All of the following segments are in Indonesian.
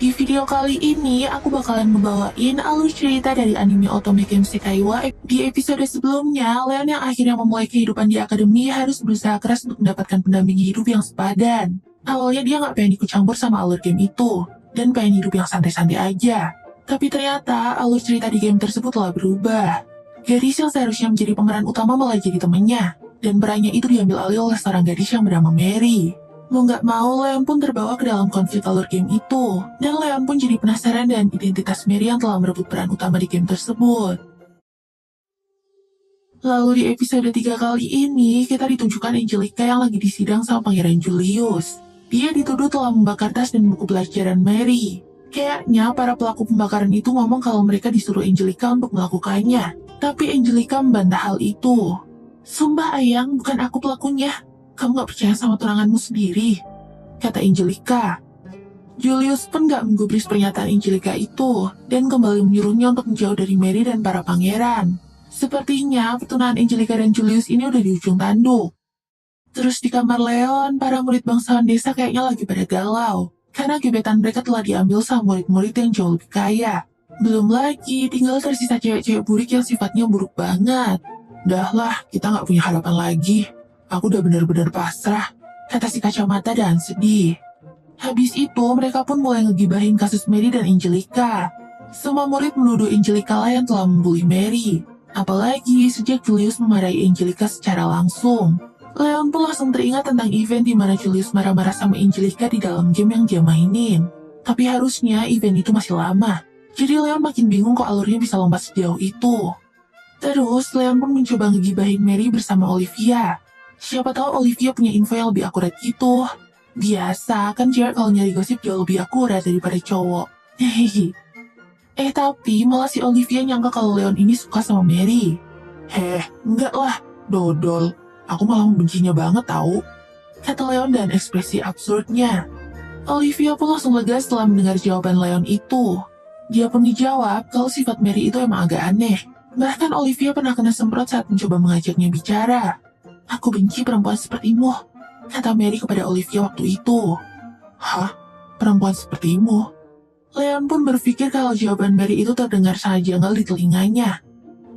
Di video kali ini, aku bakalan ngebawain alur cerita dari anime Otome Game Sekai wa. Di episode sebelumnya, Leon yang akhirnya memulai kehidupan di akademi harus berusaha keras untuk mendapatkan pendamping hidup yang sepadan. Awalnya dia nggak pengen ikut campur sama alur game itu, dan pengen hidup yang santai-santai aja. Tapi ternyata, alur cerita di game tersebut telah berubah. Gadis yang seharusnya menjadi pemeran utama malah jadi temannya, dan perannya itu diambil alih oleh seorang gadis yang bernama Mary. Mau nggak mau, Leon pun terbawa ke dalam konflik alur game itu. Dan Leon pun jadi penasaran dengan identitas Mary yang telah merebut peran utama di game tersebut. Lalu di episode 3 kali ini, kita ditunjukkan Angelica yang lagi disidang sama Pangeran Julius. Dia dituduh telah membakar tas dan buku pelajaran Mary. Kayaknya para pelaku pembakaran itu ngomong kalau mereka disuruh Angelica untuk melakukannya. Tapi Angelica membantah hal itu. Sumpah Ayang, bukan aku pelakunya. Kamu gak percaya sama tunanganmu sendiri, kata Angelica. Julius pun gak menggubris pernyataan Angelica itu, dan kembali menyuruhnya untuk menjauh dari Mary dan para pangeran. Sepertinya pertunangan Angelica dan Julius ini udah di ujung tanduk. Terus di kamar Leon, para murid bangsawan desa kayaknya lagi pada galau, karena gebetan mereka telah diambil sama murid-murid yang jauh lebih kaya. Belum lagi, tinggal tersisa cewek-cewek burik yang sifatnya buruk banget. Udahlah, kita gak punya harapan lagi. Aku udah benar-benar pasrah, kata si kacamata dan sedih. Habis itu, mereka pun mulai ngegibahin kasus Mary dan Angelica. Semua murid menuduh Angelica lah yang telah membuli Mary. Apalagi sejak Julius memarahi Angelica secara langsung. Leon pun langsung teringat tentang event di mana Julius marah-marah sama Angelica di dalam game yang dia mainin. Tapi harusnya event itu masih lama. Jadi Leon makin bingung kok alurnya bisa lompat sejauh itu. Terus, Leon pun mencoba ngegibahin Mary bersama Olivia. Siapa tahu Olivia punya info yang lebih akurat gitu. Biasa, kan cewek kalau nyari gosip jauh lebih akurat daripada cowok. Hehehe. Tapi malah si Olivia nyangka kalau Leon ini suka sama Mary. Enggak lah, dodol. Aku malah membencinya banget tahu, kata Leon dan ekspresi absurdnya. Olivia pun langsung lega setelah mendengar jawaban Leon itu. Dia pun dijawab kalau sifat Mary itu emang agak aneh. Bahkan Olivia pernah kena semprot saat mencoba mengajaknya bicara. Aku benci perempuan sepertimu, kata Mary kepada Olivia waktu itu. Hah? Perempuan sepertimu? Leon pun berpikir kalau jawaban Mary itu terdengar sangat janggal di telinganya.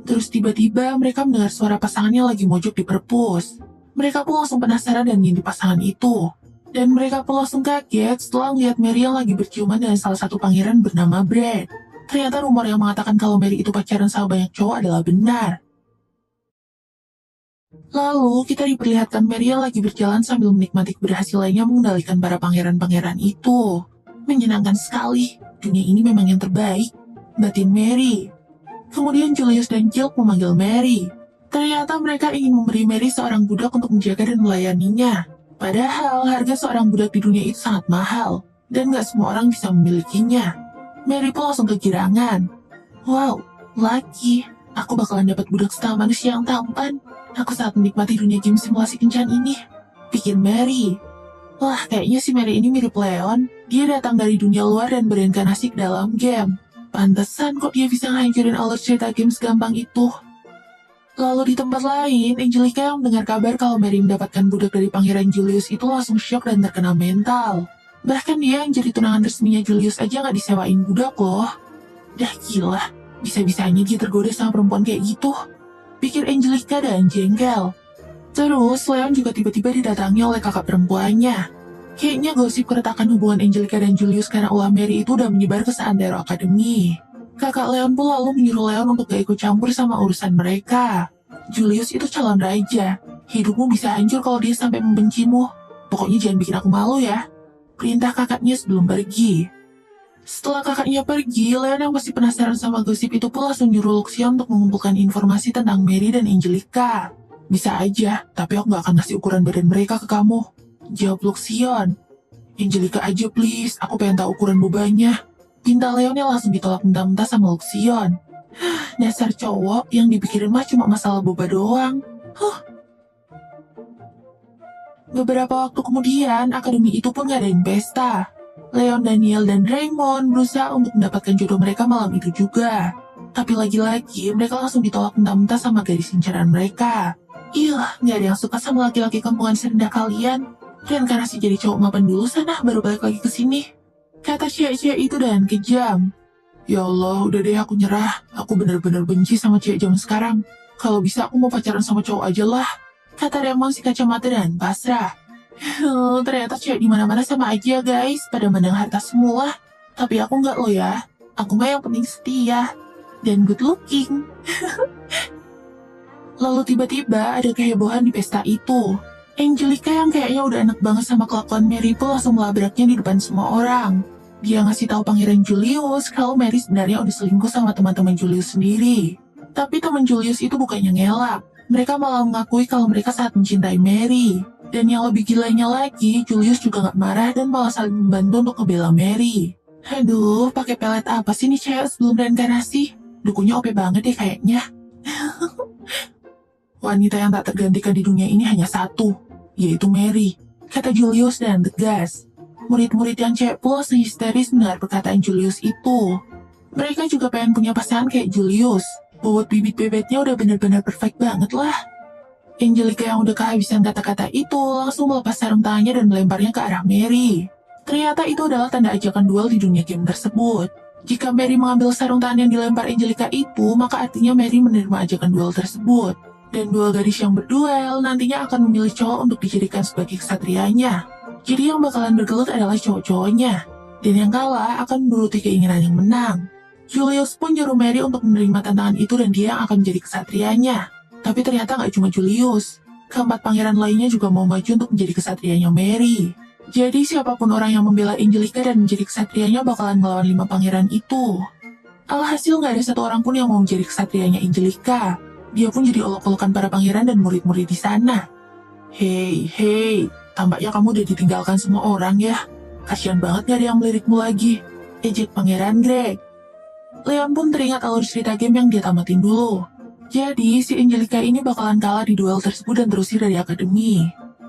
Terus tiba-tiba mereka mendengar suara pasangannya lagi mojok di perpus. Mereka pun langsung penasaran dan ngintip pasangan itu. Dan mereka pun langsung kaget setelah melihat Mary yang lagi berciuman dengan salah satu pangeran bernama Brad. Ternyata rumor yang mengatakan kalau Mary itu pacaran sama banyak cowok adalah benar. Lalu, kita diperlihatkan Mary yang lagi berjalan sambil menikmati keberhasilannya mengendalikan para pangeran-pangeran itu. Menyenangkan sekali, dunia ini memang yang terbaik, batin Mary. Kemudian Julius dan Jill memanggil Mary. Ternyata mereka ingin memberi Mary seorang budak untuk menjaga dan melayaninya. Padahal harga seorang budak di dunia itu sangat mahal, dan gak semua orang bisa memilikinya. Mary pun langsung kegirangan. Wow, lucky. Aku bakalan dapat budak setengah manusia yang tampan. Aku sangat menikmati dunia game simulasi kencan ini, pikir Mary. Wah, kayaknya si Mary ini mirip Leon. Dia datang dari dunia luar dan bereinkarnasi ke dalam game. Pantesan kok dia bisa ngancurin alur cerita game segampang itu. Lalu di tempat lain, Angelica yang mendengar kabar kalau Mary mendapatkan budak dari Pangeran Julius itu langsung syok dan terkena mental. Bahkan dia yang jadi tunangan resminya Julius aja gak disewain budak loh. Dah gila, bisa-bisanya dia tergoda sama perempuan kayak gitu, pikir Angelica dan jengkel. Terus, Leon juga tiba-tiba didatangi oleh kakak perempuannya. Kayaknya gosip keretakan hubungan Angelica dan Julius karena ulah Mary itu udah menyebar ke seantero akademi. Kakak Leon pun lalu menyuruh Leon untuk gak ikut campur sama urusan mereka. Julius itu calon raja. Hidupmu bisa hancur kalau dia sampai membencimu. Pokoknya jangan bikin aku malu ya, perintah kakaknya sebelum pergi. Setelah kakaknya pergi, Leon yang masih penasaran sama gosip itu pun langsung nyuruh Luxion untuk mengumpulkan informasi tentang Mary dan Angelica. Bisa aja, tapi aku gak akan ngasih ukuran badan mereka ke kamu, jawab Luxion. Angelica aja please, aku pengen tahu ukuran bobanya. Pinta Leon yang langsung ditolak mentah-mentah sama Luxion. Dasar cowok yang dipikirin mah cuma masalah boba doang. Beberapa waktu kemudian, akademi itu pun ngadain pesta. Leon, Daniel, dan Raymond berusaha untuk mendapatkan jodoh mereka malam itu juga. Tapi lagi-lagi, mereka langsung ditolak mentah-mentah sama gadis incaran mereka. Gak ada yang suka sama laki-laki kampungan serendah kalian. Reinkarnasi jadi cowok mapan dulu sana, baru balik lagi ke sini. kata cewek-cewek itu dan kejam. Ya Allah, udah deh aku nyerah. Aku bener-bener benci sama cewek zaman sekarang. Kalau bisa aku mau pacaran sama cowok aja lah. Kata Raymond si kacamata dan pasrah. Ternyata cewek di mana-mana sama aja guys. Pada mandang harta semua. Tapi aku nggak loh ya. Aku mah yang penting setia. Dan good looking. Lalu tiba-tiba ada kehebohan di pesta itu. Angelica yang kayaknya udah enak banget sama kelakuan Mary pun langsung melabraknya di depan semua orang. Dia ngasih tahu Pangeran Julius kalau Mary sebenarnya udah selingkuh sama teman-teman Julius sendiri. Tapi teman Julius itu bukannya ngelak. Mereka malah mengakui kalau mereka sangat mencintai Mary. Dan yang lebih gilanya lagi, Julius juga gak marah dan malah saling membantu untuk ngebela Mary. Aduh, pakai pelet apa sih nih cewek sebelum reinkarnasi? Dukunya OP banget deh kayaknya. Wanita yang tak tergantikan di dunia ini hanya satu, yaitu Mary, kata Julius dan tegas. Murid-murid yang cewek pula sehisteris mendengar perkataan Julius itu. Mereka juga pengen punya pasangan kayak Julius. Bobot bibit bebetnya udah bener-bener perfect banget lah. Angelica yang udah kehabisan kata-kata itu langsung melepas sarung tangannya dan melemparnya ke arah Mary. Ternyata itu adalah tanda ajakan duel di dunia game tersebut. Jika Mary mengambil sarung tangan yang dilempar Angelica itu, maka artinya Mary menerima ajakan duel tersebut. Dan dua gadis yang berduel nantinya akan memilih cowok untuk dijadikan sebagai kesatrianya. Jadi yang bakalan bergelut adalah cowok-cowoknya. Dan yang kalah akan menuruti keinginan yang menang. Julius pun nyuruh Mary untuk menerima tantangan itu dan dia yang akan menjadi kesatrianya. Tapi ternyata gak cuma Julius. Keempat pangeran lainnya juga mau maju untuk menjadi kesatrianya Mary. Jadi siapapun orang yang membela Angelica dan menjadi kesatrianya bakalan melawan 5 pangeran itu. Alhasil gak ada satu orang pun yang mau menjadi kesatrianya Angelica. Dia pun jadi olok-olokan para pangeran dan murid-murid di sana. Hei, tampaknya kamu udah ditinggalkan semua orang ya. Kasian banget gak ada yang melirikmu lagi. Ejek Pangeran Greg. Leon pun teringat alur cerita game yang dia tamatin dulu. Jadi, si Angelica ini bakalan kalah di duel tersebut dan terusir dari akademi.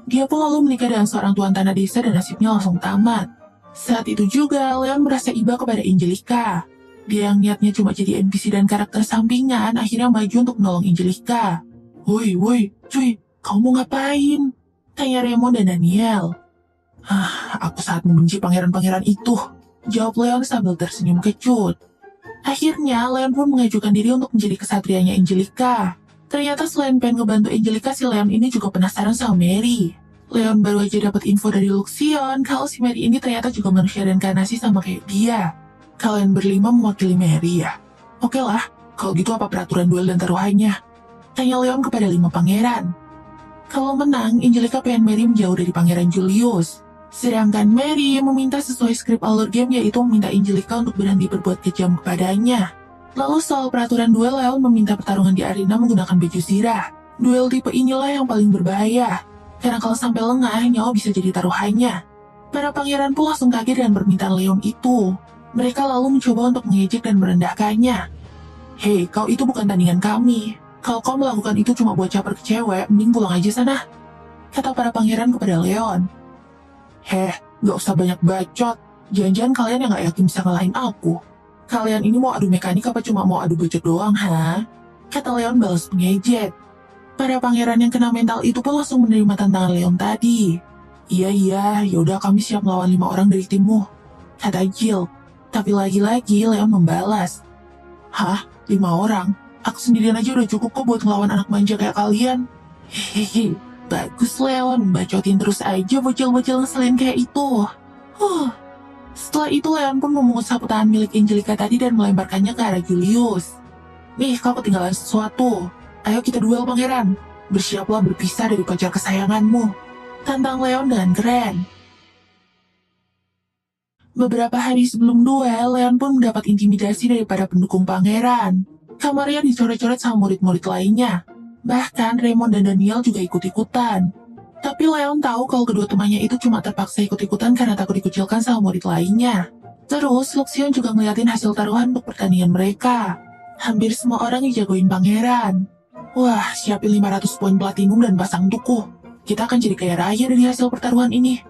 Dia pun lalu menikah dengan seorang tuan tanah desa dan nasibnya langsung tamat. Saat itu juga, Leon merasa iba kepada Angelica. Dia yang niatnya cuma jadi NPC dan karakter sampingan, akhirnya maju untuk menolong Angelica. Woi, cuy, kamu mau ngapain? Tanya Raymond dan Daniel. Aku sangat membenci pangeran-pangeran itu, jawab Leon sambil tersenyum kecut. Akhirnya, Leon pun mengajukan diri untuk menjadi kesatrianya Angelica. Ternyata selain pengen ngebantu Angelica, si Leon ini juga penasaran sama Mary. Leon baru aja dapat info dari Luxion kalau si Mary ini ternyata juga manusia reinkarnasi sama kayak dia. Kalian berlima mewakili Mary ya? Oke lah, kalau gitu apa peraturan duel dan taruhannya? Tanya Leon kepada 5 pangeran. Kalau menang, Angelica pengen Mary menjauh dari Pangeran Julius. Sedangkan Mary meminta sesuai skrip alur game yaitu meminta Angelica untuk berhenti berbuat kejam kepadanya. Lalu soal peraturan duel, Leon meminta pertarungan di arena menggunakan baju zirah. Duel tipe inilah yang paling berbahaya. Karena kalau sampai lengah, nyawa bisa jadi taruhannya. Para pangeran pun langsung kaget dengan permintaan Leon itu. Mereka lalu mencoba untuk mengejek dan merendahkannya. Hei, kau itu bukan tandingan kami. Kalau kau melakukan itu cuma buat caper ke cewek, mending pulang aja sana. Kata para pangeran kepada Leon. Gak usah banyak bacot. Jangan-jangan kalian yang gak yakin bisa ngalahin aku. Kalian ini mau adu mekanik apa cuma mau adu bacot doang, ha? Kata Leon balas mengejek. Para pangeran yang kena mental itu pun langsung menerima tantangan Leon tadi. Iya, yaudah kami siap melawan 5 orang dari timmu. Kata Jill. Tapi lagi-lagi Leon membalas. 5 orang? Aku sendirian aja udah cukup kok buat ngelawan anak manja kayak kalian. Hehehe, bagus Leon, bacotin terus aja bocil-bocil ngeselin kayak itu. Setelah itu Leon pun memungut sapu tangan milik Angelica tadi dan melemparkannya ke arah Julius. Nih, kau ketinggalan sesuatu. Ayo kita duel pangeran. Bersiaplah berpisah dari pacar kesayanganmu. Tantang Leon dengan keren. Beberapa hari sebelum duel, Leon pun mendapat intimidasi dari para pendukung pangeran. Kamarnya dicoret-coret sama murid-murid lainnya. Bahkan Raymond dan Daniel juga ikut-ikutan. Tapi Leon tahu kalau kedua temannya itu cuma terpaksa ikut-ikutan karena takut dikucilkan sama murid lainnya. Terus, Luxion juga ngeliatin hasil taruhan untuk pertandingan mereka. Hampir semua orang dijagoin pangeran. Wah, siapin 500 poin platinum dan pasang duku. Kita akan jadi kaya raya dari hasil pertaruhan ini.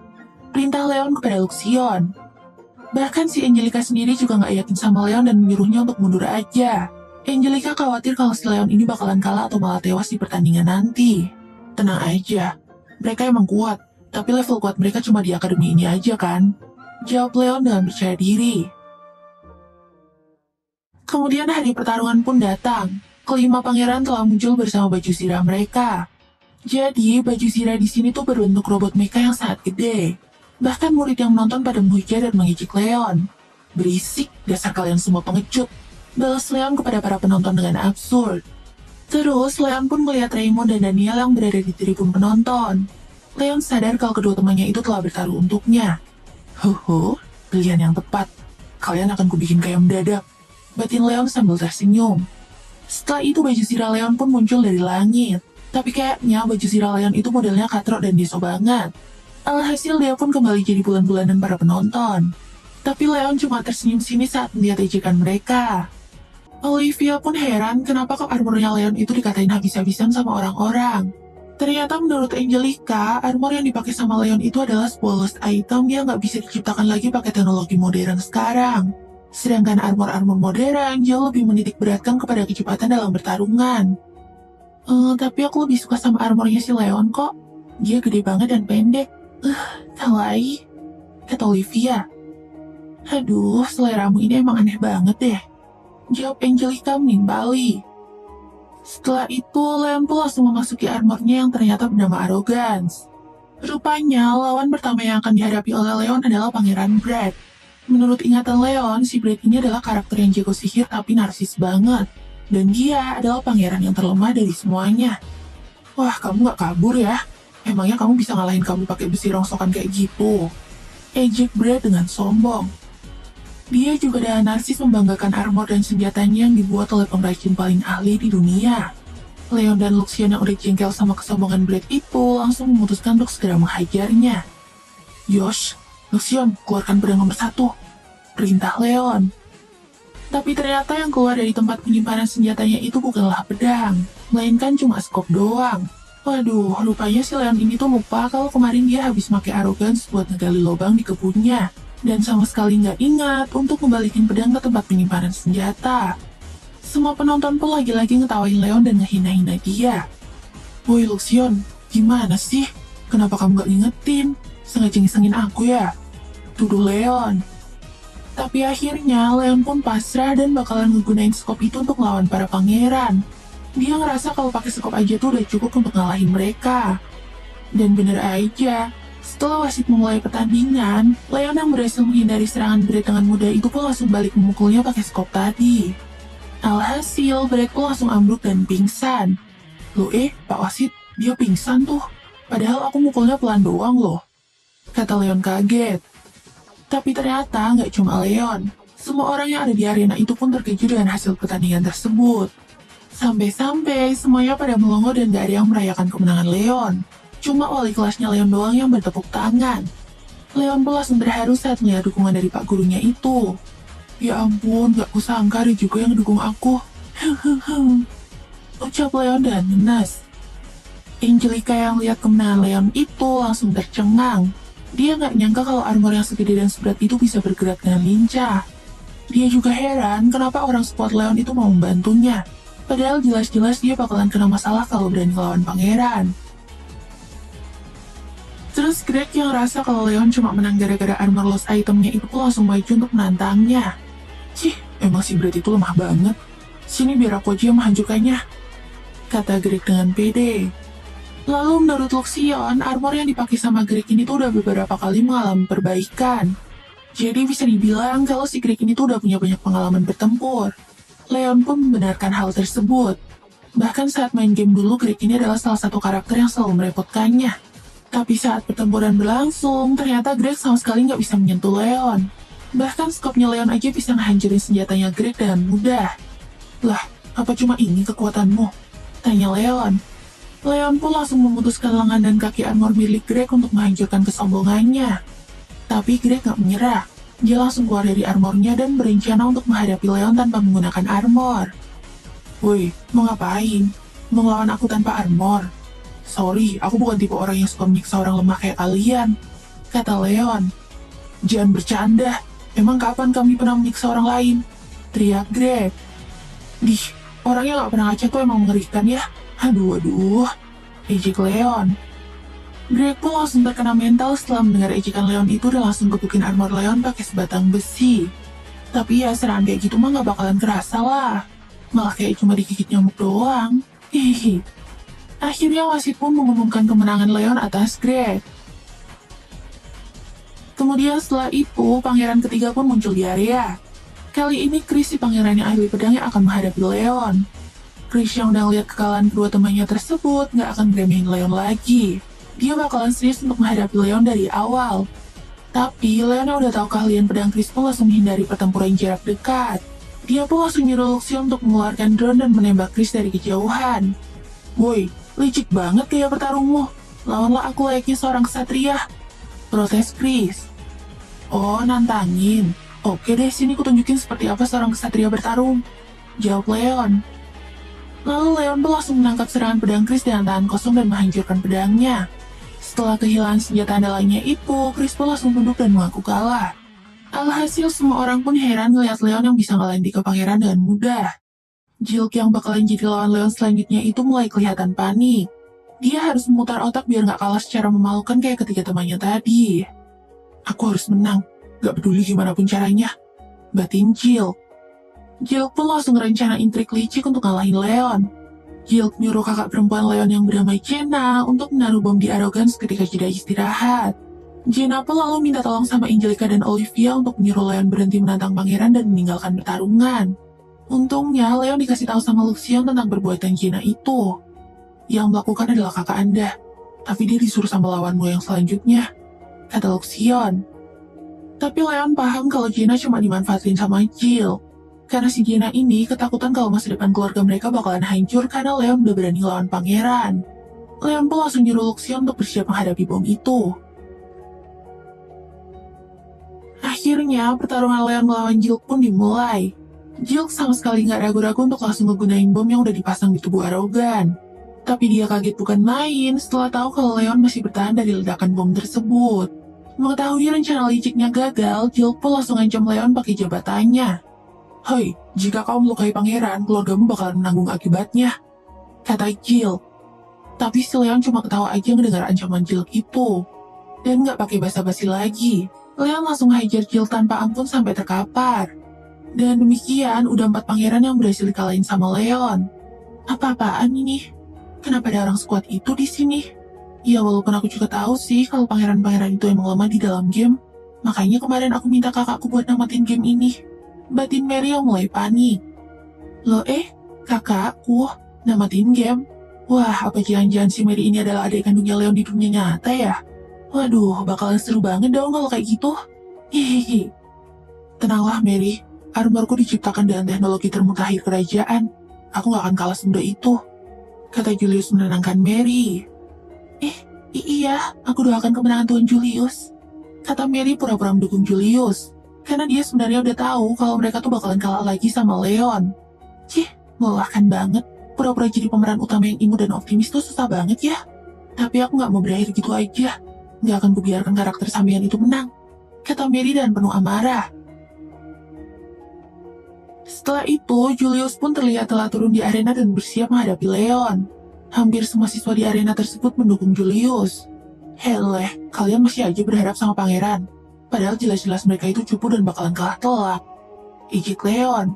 Perintah Leon kepada Luxion. Bahkan si Angelica sendiri juga gak yakin sama Leon dan menyuruhnya untuk mundur aja. Angelica khawatir kalau si Leon ini bakalan kalah atau malah tewas di pertandingan nanti. Tenang aja, mereka emang kuat, tapi level kuat mereka cuma di akademi ini aja kan. Jawab Leon dengan percaya diri. Kemudian hari pertarungan pun datang. Kelima pangeran telah muncul bersama baju zirah mereka. Jadi, baju zirah di sini tuh berbentuk robot mecha yang sangat gede. Bahkan murid yang menonton pada menghujat dan mengejek Leon. Berisik, dasar kalian semua pengecut. Balas Leon kepada para penonton dengan absurd. Terus, Leon pun melihat Raymond dan Daniel yang berada di tribun penonton. Leon sadar kalau kedua temannya itu telah bertaruh untuknya. Hoho, pilihan yang tepat. Kalian akan kubikin kayak mendadak. Batin Leon sambil tersenyum. Setelah itu baju zirah Leon pun muncul dari langit. Tapi kayaknya baju zirah Leon itu modelnya katrok dan deso banget. Alhasil dia pun kembali jadi bulan-bulanan para penonton. Tapi Leon cuma tersenyum sini saat melihat ejekan mereka. Olivia pun heran kenapa kok armornya Leon itu dikatain habis-habisan sama orang-orang. Ternyata menurut Angelica, armor yang dipakai sama Leon itu adalah sebuah lost item yang nggak bisa diciptakan lagi pakai teknologi modern sekarang. Sedangkan armor-armor modern jauh lebih menitik beratkan kepada kecepatan dalam bertarungan. Tapi aku lebih suka sama armornya si Leon kok. Dia gede banget dan pendek. Kawaii, kata Olivia. Aduh, seleramu ini emang aneh banget deh. Jawab Angelica menimbali. Setelah itu, Leon pun langsung memasuki armornya yang ternyata bernama Arrogance. Rupanya, lawan pertama yang akan dihadapi oleh Leon adalah Pangeran Brad. Menurut ingatan Leon, si Brad ini adalah karakter yang jago sihir tapi narsis banget. Dan dia adalah pangeran yang terlemah dari semuanya. Wah, kamu gak kabur ya? Emangnya kamu bisa ngalahin kamu pakai besi rongsokan kayak gitu? Ejek Brad dengan sombong. Dia juga ada narsis membanggakan armor dan senjatanya yang dibuat oleh pengrajin paling ahli di dunia. Leon dan Luxion yang udah jengkel sama kesombongan Brad itu langsung memutuskan untuk segera menghajarnya. Yosh, Luxion, keluarkan pedang nomor 1. Perintah Leon. Tapi ternyata yang keluar dari tempat penyimpanan senjatanya itu bukanlah pedang, melainkan cuma skop doang. Waduh, rupanya si Leon ini tuh lupa kalau kemarin dia habis pakai Arrogance buat ngegali lubang di kebunnya. Dan sama sekali nggak ingat untuk membalikin pedang ke tempat penyimpanan senjata. Semua penonton pun lagi-lagi ngetawain Leon dan ngehina-hina dia. Woi Luxion, gimana sih? Kenapa kamu nggak ngingetin? Sengaja ngisengin aku ya? Tuduh Leon. Tapi akhirnya Leon pun pasrah dan bakalan ngegunain skop itu untuk lawan para pangeran. Dia ngerasa kalau pakai skop aja tuh udah cukup untuk ngalahin mereka. Dan bener aja, setelah wasit memulai pertandingan, Leon yang berhasil menghindari serangan Brad dengan mudah itu pun langsung balik memukulnya pakai skop tadi. Alhasil, Brad pun langsung ambruk dan pingsan. Loh Pak wasit, dia pingsan tuh. Padahal aku mukulnya pelan doang loh. Kata Leon kaget. Tapi ternyata nggak cuma Leon. Semua orang yang ada di arena itu pun terkejut dengan hasil pertandingan tersebut. Sampai-sampai semuanya pada melongo dan gak ada yang merayakan kemenangan Leon. Cuma wali kelasnya Leon doang yang bertepuk tangan. Leon pun langsung terharu saat melihat dukungan dari pak gurunya itu. Ya ampun, gak kusangka ada juga yang dukung aku. Ucap Leon dengan ngenes. Angelica yang lihat kemenangan Leon itu langsung tercengang. Dia gak nyangka kalau armor yang segede dan seberat itu bisa bergerak dengan lincah. Dia juga heran kenapa orang sekuat Leon itu mau membantunya. Padahal jelas-jelas dia bakalan kena masalah kalau berani melawan pangeran. Terus Greg yang rasa kalau Leon cuma menang gara-gara armor lost itemnya itu pun langsung maju untuk menantangnya. Cih, emang si Brad itu lemah banget. Sini biar aku aja yang menghancurkannya, kata Greg dengan pede. Lalu menurut Luxion, armor yang dipakai sama Greg ini tuh udah beberapa kali mengalami perbaikan. Jadi bisa dibilang kalau si Greg ini tuh udah punya banyak pengalaman bertempur. Leon pun membenarkan hal tersebut. Bahkan saat main game dulu, Greg ini adalah salah satu karakter yang selalu merepotkannya. Tapi saat pertempuran berlangsung, ternyata Greg sama sekali nggak bisa menyentuh Leon. Bahkan skopnya Leon aja bisa ngehancurin senjatanya Greg dengan mudah. Lah, apa cuma ini kekuatanmu? Tanya Leon. Leon pun langsung memutuskan lengan dan kaki armor milik Greg untuk menghancurkan kesombongannya. Tapi Greg nggak menyerah. Dia langsung keluar dari armornya dan berencana untuk menghadapi Leon tanpa menggunakan armor. Woi, mau ngapain? Mau ngelawan aku tanpa armor? Sorry, aku bukan tipe orang yang suka menyiksa orang lemah kayak kalian, kata Leon. Jangan bercanda, emang kapan kami pernah menyiksa orang lain? Teriak Greg. Dih, orangnya gak pernah ngaca tuh emang mengerikan ya. Aduh, ejek Leon. Greg pun langsung terkena mental setelah mendengar ejekan Leon itu dan langsung gebukin armor Leon pakai sebatang besi. Tapi ya serangan kayak gitu mah gak bakalan kerasa lah. Malah kayak cuma digigit nyamuk doang. Hihi. Akhirnya wasit pun mengumumkan kemenangan Leon atas Greg. Kemudian setelah itu, pangeran ketiga pun muncul di area. Kali ini Chris si pangeran yang ahli pedang yang akan menghadapi Leon. Chris yang udah lihat kekalahan kedua temannya tersebut gak akan ngeremehin Leon lagi. Dia bakalan serius untuk menghadapi Leon dari awal. Tapi Leon yang udah tahu keahlian pedang Chris pun langsung menghindari pertempuran jarak dekat. Dia pun langsung nyuruh Luxion untuk mengeluarkan drone dan menembak Chris dari kejauhan. "Woi, licik banget kayak bertarungmu. Lawanlah aku layaknya seorang ksatria," protes Chris. "Oh, nantangin. Oke deh, sini kutunjukin seperti apa seorang ksatria bertarung," jawab Leon. Lalu Leon pun langsung menangkap serangan pedang Chris dengan tangan kosong dan menghancurkan pedangnya. Setelah kehilangan senjata andalanya itu, Chris pun langsung tunduk dan mengaku kalah. Alhasil semua orang pun heran melihat Leon yang bisa ngalahin 3 pangeran dengan mudah. Jilk yang bakalan jadi lawan Leon selanjutnya itu mulai kelihatan panik. Dia harus memutar otak biar gak kalah secara memalukan kayak ketiga temannya tadi. "Aku harus menang, gak peduli gimana pun caranya," batin Jilk. Jilk pun langsung rencanain trik licik untuk ngalahin Leon. Jilk nyuruh kakak perempuan Leon yang bernama Jenna untuk menaruh bom di Arrogance ketika jeda istirahat. Jenna pun lalu minta tolong sama Angelica dan Olivia untuk menyuruh Leon berhenti menantang pangeran dan meninggalkan pertarungan. Untungnya, Leon dikasih tahu sama Luxion tentang perbuatan Jenna itu. "Yang melakukan adalah kakak Anda, tapi dia disuruh sama lawanmu yang selanjutnya," kata Luxion. Tapi Leon paham kalau Jenna cuma dimanfaatin sama Jill. Karena si Jenna ini ketakutan kalau masa depan keluarga mereka bakalan hancur karena Leon udah berani lawan pangeran. Leon pun langsung nyuruh Luxion untuk bersiap menghadapi bom itu. Akhirnya, pertarungan Leon melawan Jilk pun dimulai. Jilk sama sekali nggak ragu-ragu untuk langsung ngegunain bom yang udah dipasang di tubuh Arrogant. Tapi dia kaget bukan main setelah tahu kalau Leon masih bertahan dari ledakan bom tersebut. Mengetahui rencana liciknya gagal, Jilk pun langsung ngancam Leon pakai jabatannya. "Hei, jika kau melukai pangeran, keluargamu bakalan menanggung akibatnya," kata Jill. Tapi si Leon cuma ketawa aja mendengar ancaman Jill itu. Dan nggak pakai basa-basi lagi. Leon langsung hajar Jill tanpa ampun sampai terkapar. Dan demikian, udah 4 pangeran yang berhasil dikalahin sama Leon. Apa-apaan ini? Kenapa ada orang sekuat itu di sini? Ya walaupun aku juga tahu sih kalau pangeran-pangeran itu emang lemah di dalam game. Makanya kemarin aku minta kakakku buat namatin game ini, batin Mary yang mulai panik. "Loh kakakku, namatin game? Wah, apa jangan-jangan si Mary ini adalah adik kandungnya Leon di dunia nyata ya? Waduh, bakalan seru banget dong kalau kayak gitu. Hihihi." "Tenanglah Mary, armorku diciptakan dengan teknologi termutakhir kerajaan. Aku gak akan kalah semudah itu," kata Julius menenangkan Mary. Iya, aku doakan kemenangan Tuan Julius," kata Mary pura-pura mendukung Julius. Karena dia sebenarnya udah tahu kalau mereka tuh bakalan kalah lagi sama Leon. Melelahkan banget. Pura-pura jadi pemeran utama yang imut dan optimis tuh susah banget ya. Tapi aku gak mau berakhir gitu aja. Gak akan kubiarkan karakter sampean itu menang, kata Mary dan penuh amarah. Setelah itu, Julius pun terlihat telah turun di arena dan bersiap menghadapi Leon. Hampir semua siswa di arena tersebut mendukung Julius. "Heleh, kalian masih aja berharap sama pangeran. Padahal jelas-jelas mereka itu cupu dan bakalan kalah telak," ejek Leon.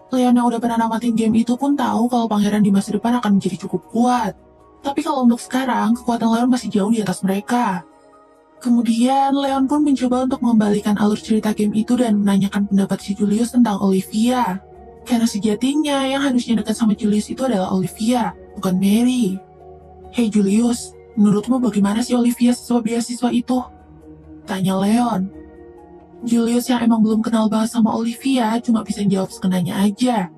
Leon yang udah pernah namatin game itu pun tahu kalau pangeran di masa depan akan menjadi cukup kuat. Tapi kalau untuk sekarang, kekuatan Leon masih jauh di atas mereka. Kemudian, Leon pun mencoba untuk mengembalikan alur cerita game itu dan menanyakan pendapat si Julius tentang Olivia. Karena sejatinya yang harusnya dekat sama Julius itu adalah Olivia, bukan Mary. "Hey Julius, menurutmu bagaimana sih Olivia siswa beasiswa itu?" tanya Leon. Julius yang emang belum kenal banget sama Olivia cuma bisa jawab sekenanya aja.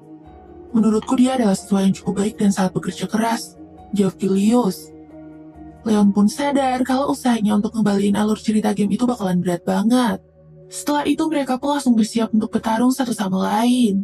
"Menurutku dia adalah siswa yang cukup baik dan sangat bekerja keras," jawab Julius. Leon pun sadar kalau usahanya untuk ngembaliin alur cerita game itu bakalan berat banget. Setelah itu mereka pun langsung bersiap untuk bertarung satu sama lain.